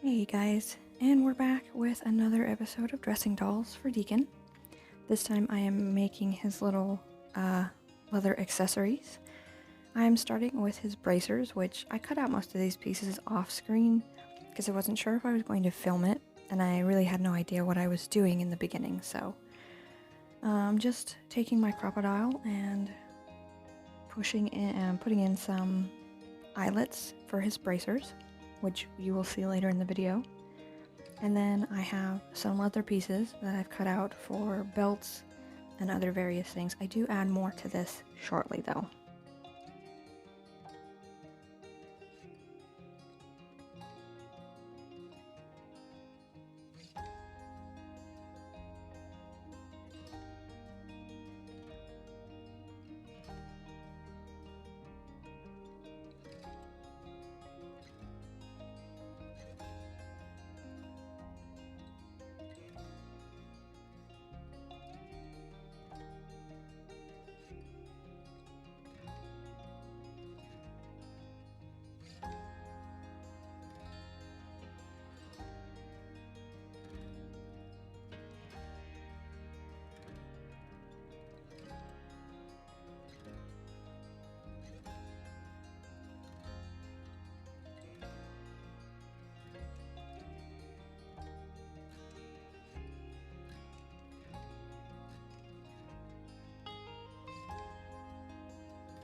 Hey guys, and we're back with another episode of Dressing Dolls for Deacon. This time I am making his little leather accessories. I'm starting with his bracers, which I cut out most of these pieces off screen because I wasn't sure if I was going to film it, and I really had no idea what I was doing in the beginning, so I'm just taking my crocodile and putting in some eyelets for his bracers, which you will see later in the video. And then I have some leather pieces that I've cut out for belts and other various things. I do add more to this shortly though.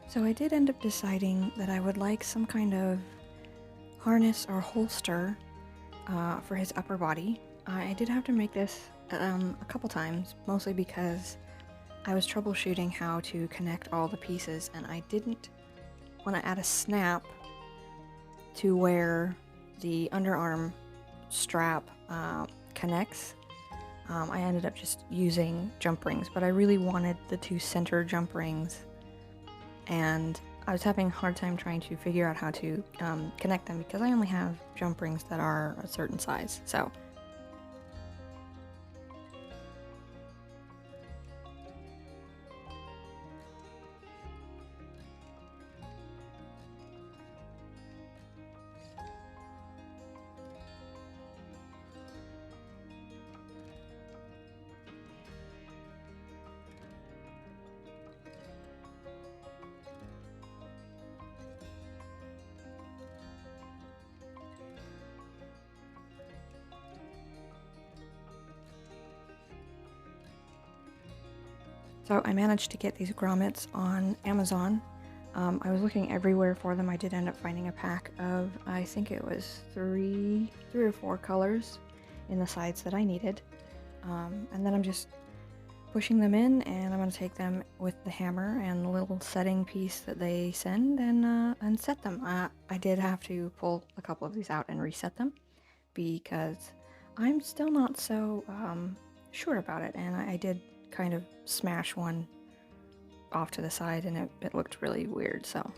So I did end up deciding that I would like some kind of harness or holster for his upper body. I did have to make this a couple times, mostly because I was troubleshooting how to connect all the pieces, and I didn't want to add a snap to where the underarm strap connects. I ended up just using jump rings, but I really wanted the two center jump rings, and I was having a hard time trying to figure out how to connect them because I only have jump rings that are a certain size. So I managed to get these grommets on Amazon. I was looking everywhere for them. I did end up finding a pack of, I think it was three or four colors in the size that I needed. And then I'm just pushing them in, and I'm going to take them with the hammer and the little setting piece that they send and set them. I did have to pull a couple of these out and reset them because I'm still not so sure about it, and I did kind of smash one off to the side, and it looked really weird, so.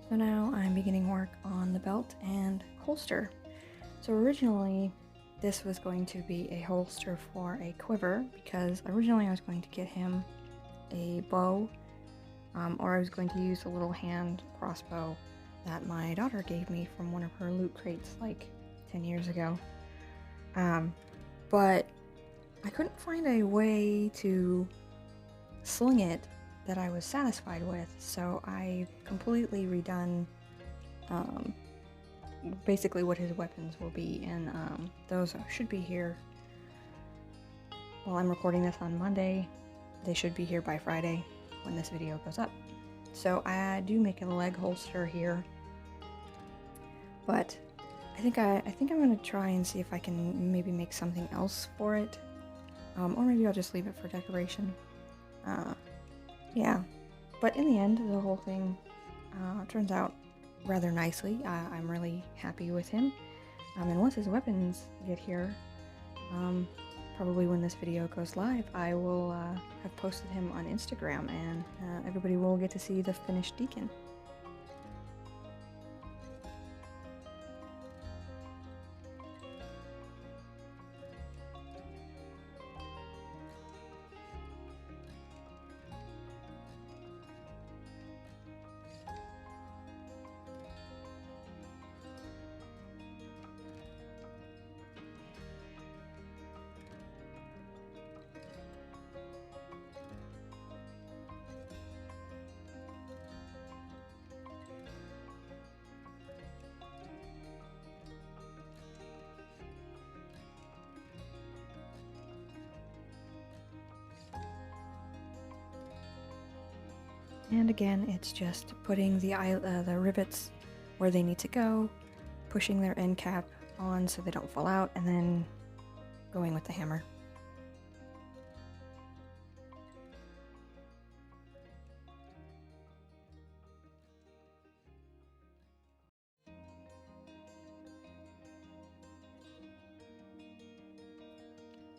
So now I'm beginning work on the belt and holster. So originally this was going to be a holster for a quiver because originally I was going to get him a bow, or I was going to use a little hand crossbow that my daughter gave me from one of her loot crates like 10 years ago. But I couldn't find a way to sling it that I was satisfied with, so I completely redone basically what his weapons will be, and those should be here. While I'm recording this on Monday, they should be here by Friday, when this video goes up. So I do make a leg holster here, but I think I'm gonna try and see if I can maybe make something else for it, or maybe I'll just leave it for decoration. Yeah, but in the end, the whole thing turns out rather nicely. I'm really happy with him. And once his weapons get here, probably when this video goes live, I will have posted him on Instagram, and everybody will get to see the finished Deakon. And again, it's just putting the rivets where they need to go, pushing their end cap on so they don't fall out, and then going with the hammer.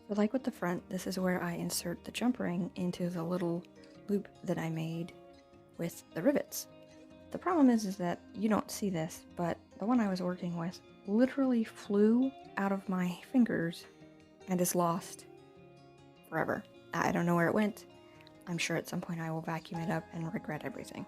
So like with the front, this is where I insert the jump ring into the little loop that I made with the rivets. The problem is that you don't see this, but the one I was working with literally flew out of my fingers and is lost forever. I don't know where it went. I'm sure at some point I will vacuum it up and regret everything.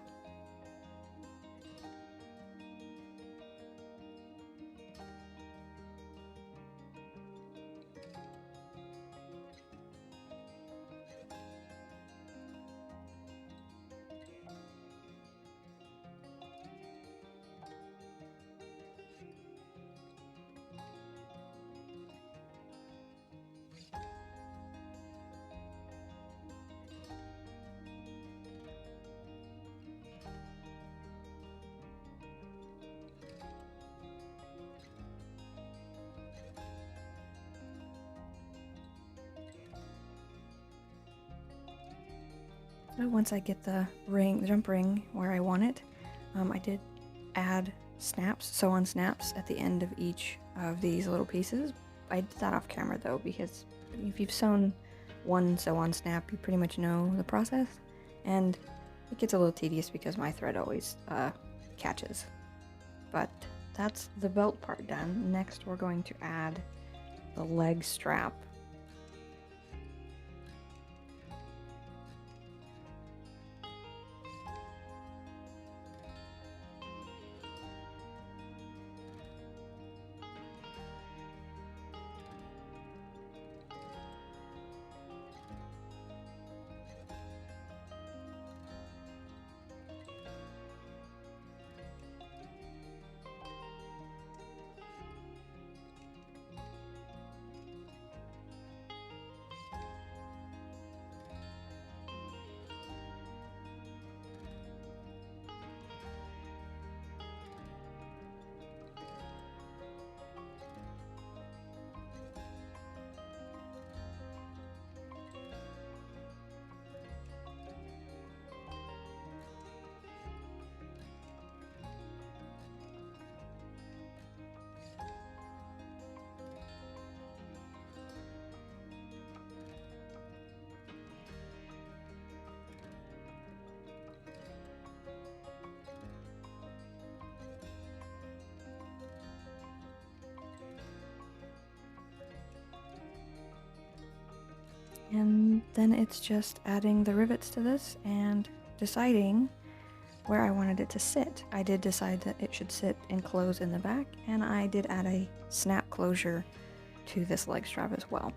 So once I get the jump ring where I want it, I did add snaps, sew-on snaps at the end of each of these little pieces. I did that off camera though, because if you've sewn one sew-on snap, you pretty much know the process, and it gets a little tedious because my thread always catches. But that's the belt part done. Next we're going to add the leg strap. And then it's just adding the rivets to this and deciding where I wanted it to sit. I did decide that it should sit and close in the back, and I did add a snap closure to this leg strap as well.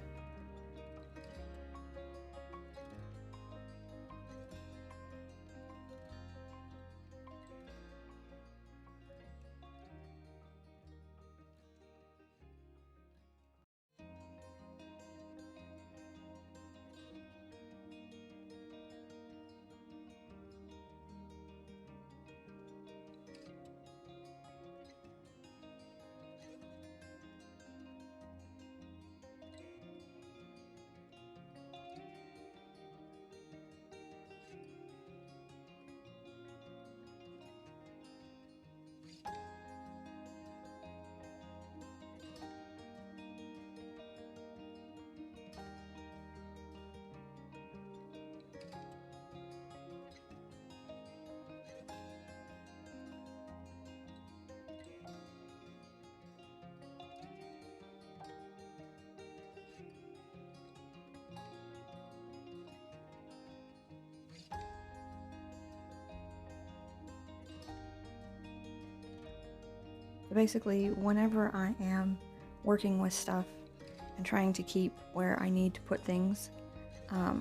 basically, whenever I am working with stuff and trying to keep where I need to put things,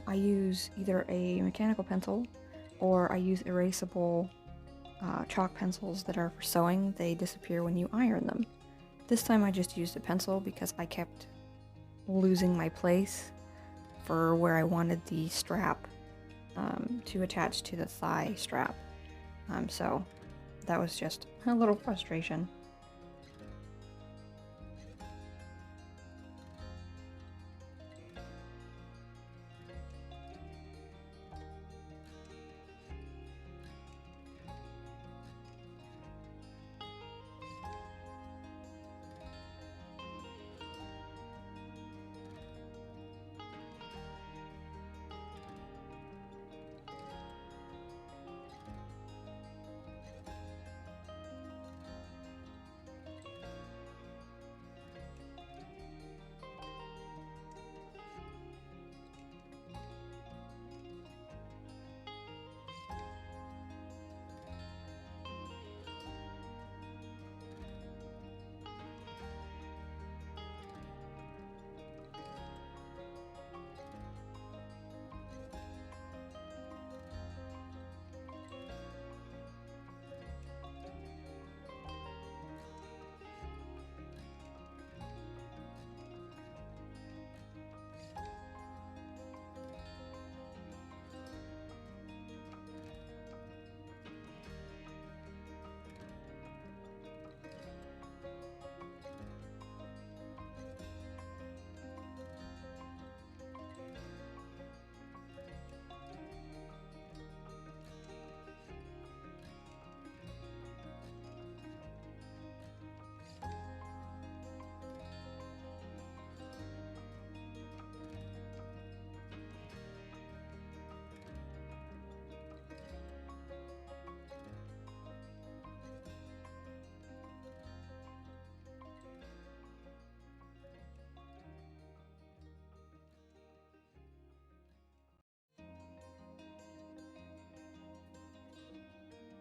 I use either a mechanical pencil or I use erasable chalk pencils that are for sewing. They disappear when you iron them. This time I just used a pencil because I kept losing my place for where I wanted the strap to attach to the thigh strap. So that was just a little frustration.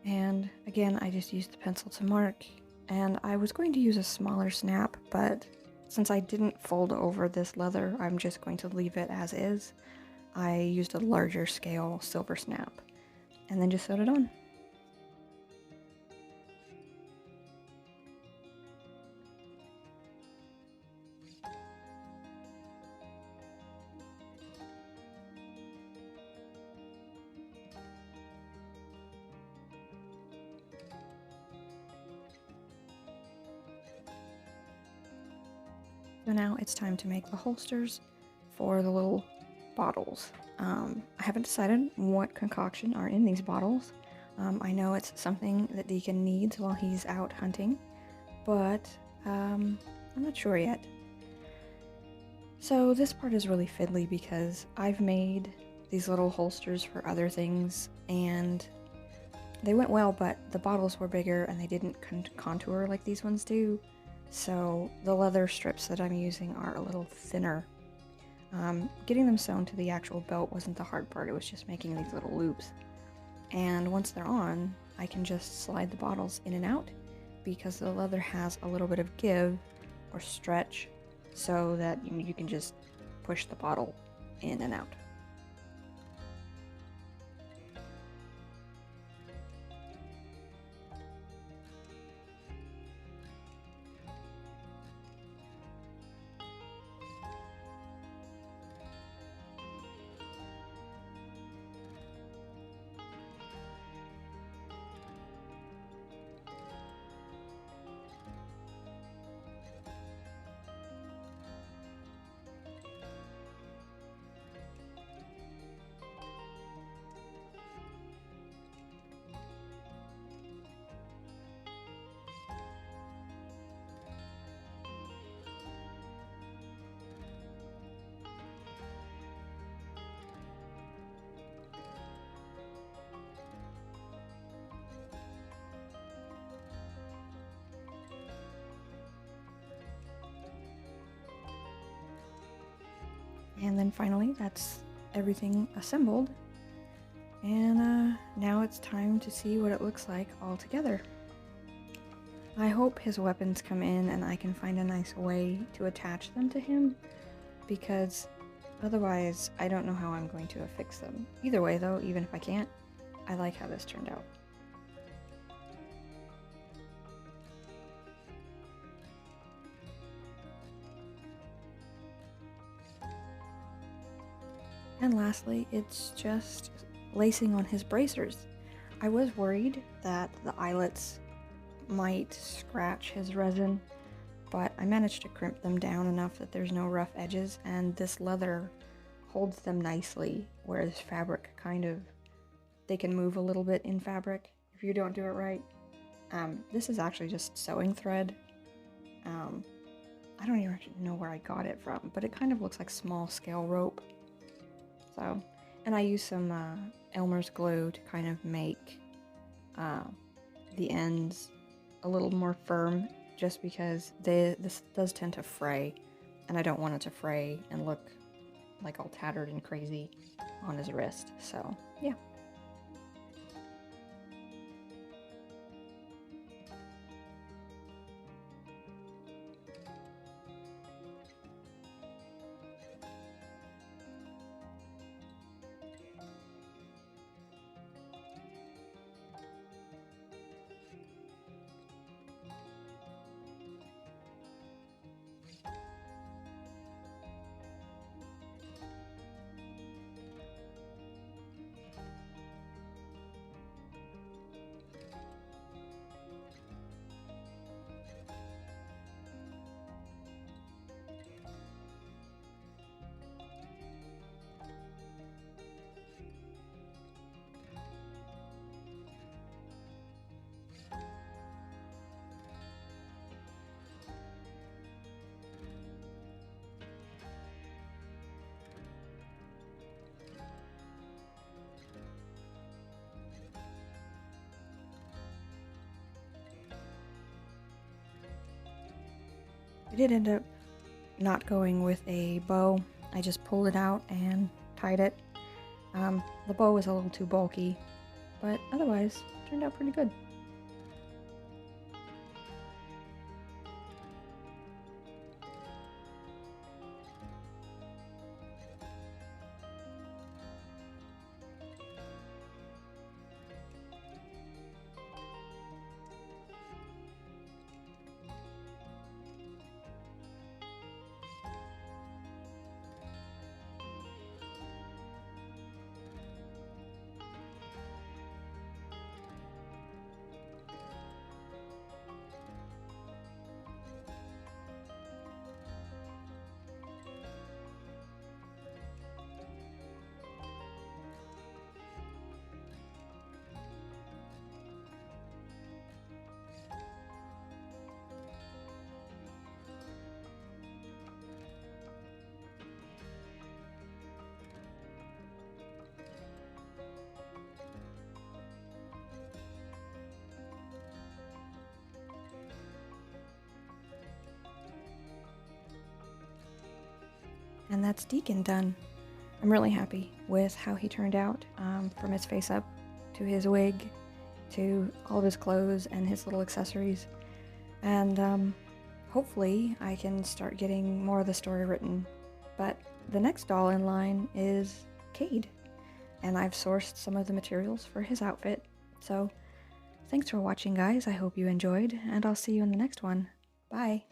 And again, I just used the pencil to mark, and I was going to use a smaller snap, but since I didn't fold over this leather, I'm just going to leave it as is. I used a larger scale silver snap, and then just sewed it on. So now it's time to make the holsters for the little bottles. I haven't decided what concoction are in these bottles. I know it's something that Deacon needs while he's out hunting, but I'm not sure yet. So this part is really fiddly because I've made these little holsters for other things and they went well, but the bottles were bigger and they didn't contour like these ones do. So the leather strips that I'm using are a little thinner. Getting them sewn to the actual belt wasn't the hard part, it was just making these little loops. And once they're on, I can just slide the bottles in and out because the leather has a little bit of give or stretch so that you can just push the bottle in and out. And then finally, that's everything assembled. And now it's time to see what it looks like all together. I hope his weapons come in and I can find a nice way to attach them to him, because otherwise I don't know how I'm going to affix them. Either way though, even if I can't, I like how this turned out. And lastly, it's just lacing on his bracers. I was worried that the eyelets might scratch his resin, but I managed to crimp them down enough that there's no rough edges, and this leather holds them nicely, whereas fabric they can move a little bit in fabric if you don't do it right. This is actually just sewing thread. I don't even know where I got it from, but it kind of looks like small scale rope. So, and I used some Elmer's glue to kind of make the ends a little more firm, just because this does tend to fray, and I don't want it to fray and look like all tattered and crazy on his wrist. So, yeah. I did end up not going with a bow. I just pulled it out and tied it. The bow was a little too bulky, but otherwise turned out pretty good. And that's Deakon done. I'm really happy with how he turned out, from his face up to his wig to all of his clothes and his little accessories. And hopefully I can start getting more of the story written. But the next doll in line is Cade, and I've sourced some of the materials for his outfit. So thanks for watching, guys. I hope you enjoyed, and I'll see you in the next one. Bye!